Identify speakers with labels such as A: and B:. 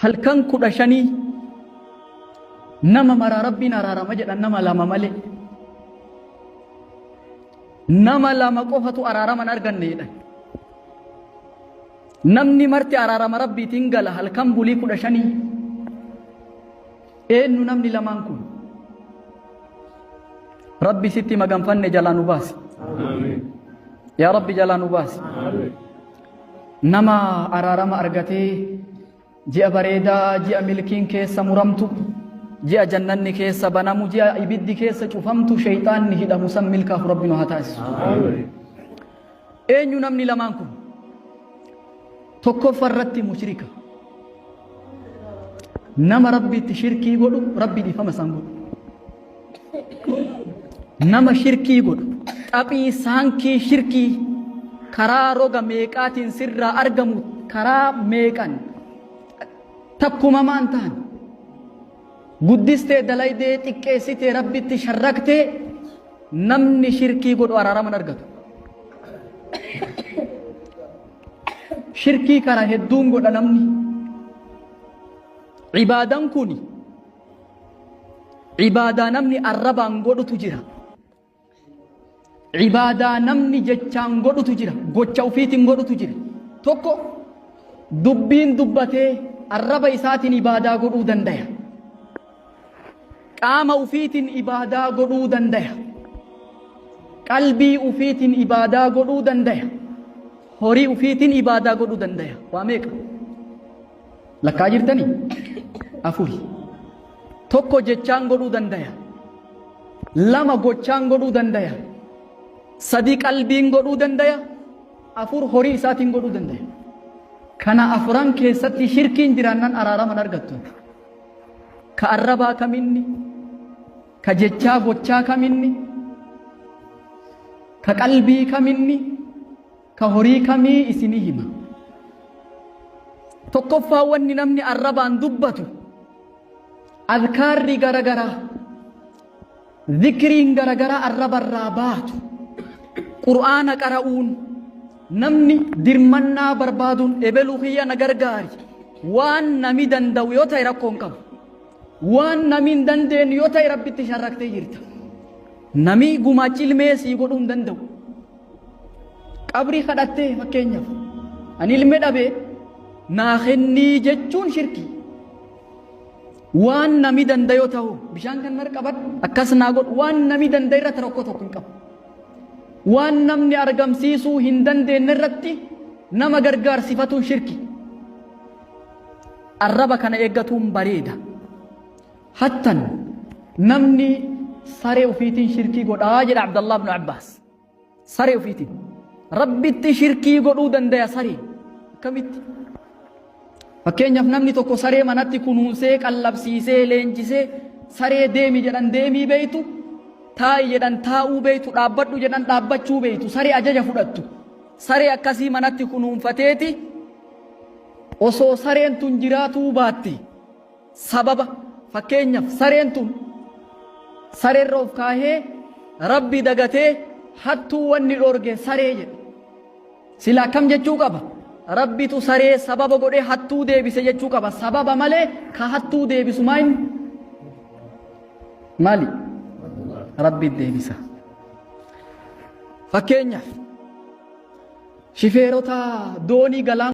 A: halkan kudha shanii nama mara rabbiin araarama jedhan nama lama malee nama lama qofatu araaraman arganneedha. Namni marti araarama rabbiitiin gala halkan bulii kudha shanii. Eenyu namni lamaan kun? Rabbi sitti maganfanne jalaa nu baasi. Yaa Rabbi jalaa nu baasi. Nama araarama argatee ji'a bareedaa ji'a milkiin keessa muramtu ji'a jannanni keessa banamu ji'a ibiddi keessa cufamtu shayxaanni hidhamu san milkaaf Rabbi nu haa taasisu. Eenyu namni lamaan kun? Tokkoffaa irratti mushrika. Nama rabbiitti shirkii godhu rabbi dhiifama san godhu. Nama shirkii godhu xaphii saankii shirkii karaa roga meeqaatiin sirraa argamu karaa meeqan takkuma maan ta'an guddistee dalaydee xiqqeessitee rabbitti sharraktee namni shirkii godhu araaraman argatu. Shirkii karaa hedduun godha namni. Ibaadan kuni ibaadaa namni arrabaan godhutu jira. Ibaadaa namni jechaan godhutu jira. Gocha ufiitiin godhutu jira. Tokko dubbiin dubbatee arraba isaatiin ibaadaa godhuu dandaya. Qaama ufiitiin ibaadaa godhuu dandaya. Qalbii ufiitiin ibaadaa godhuu dandaya. Horii ufiitiin ibaadaa godhuu dandaya. Waa meeqa? Lakkaa jirtanii? Afuri. Tokko jechaan godhuu dandaya. Lama gochaan godhuu dandaya. Sadi qalbiin godhuu dandaya. Afur horii isaatiin godhuu dandaya. Kana afuran keessatti shirkiin jiraannan araaraman argattu. Ka arrabaa kaminni? Ka jechaa gochaa kaminni? Ka qalbii kaminni? Ka horii kamii isinii hima? Tokkoffaa wanni namni arrabaan dubbatu adkaarri garagaraa dhikriin garagaraa arrabarraa baatu qur'aana qara'uun namni dirmannaa barbaaduun ebeluu kiyya na gargaari waan nami danda'u yoo ta'e rakkoon qabu waan nami hin dandeenye yoo ta'e rabbitti sharraktee jirta. Nami gumaachi ilmee sii godhuu hin danda'u. Qabrii kadhattee fakkeenyaaf ani ilmee dhabee naa kennii jechuun shirkii. Waan nami danda'u ta'u bishaan kan marqabadhu akkas naa godhu waan nami danda'u irratti rakkoo tokko hin qabu. Waan namni argamsiisuu hin dandeenye irratti nama gargaarsifatuun shirki. Arraba kana eeggatuun bareeda. Hattan namni saree ufiitiin shirkii godhaa jedha Abdallah ibn Abbas. Saree ufiitiin rabbitti shirkii godhuu dandaya saree akkamitti? Fakkeenyaaf namni tokko saree manatti kunuunsee qallabsiisee leenjisee saree deemi jedhan deemii beeytu. Taa'i jedhan taa'uu beeytu dhaabbadhu jedhan dhaabbachuu beeytu saree ajaja fudhattu saree akkasii manatti kunuunfateeti osoo sareen tun jiraatuu baatti sababa fakkeenyaaf sareen tun sareerra of kaahee rabbi dagatee hattuu wanni dhorge saree jedha sila akkam jechuu qaba rabbitu saree sababa godhee hattuu deebise jechuu qaba sababa malee ka hattuu deebisu maali? Rabbi deebisa. Fakkeenyaaf shifeerota doonii galaan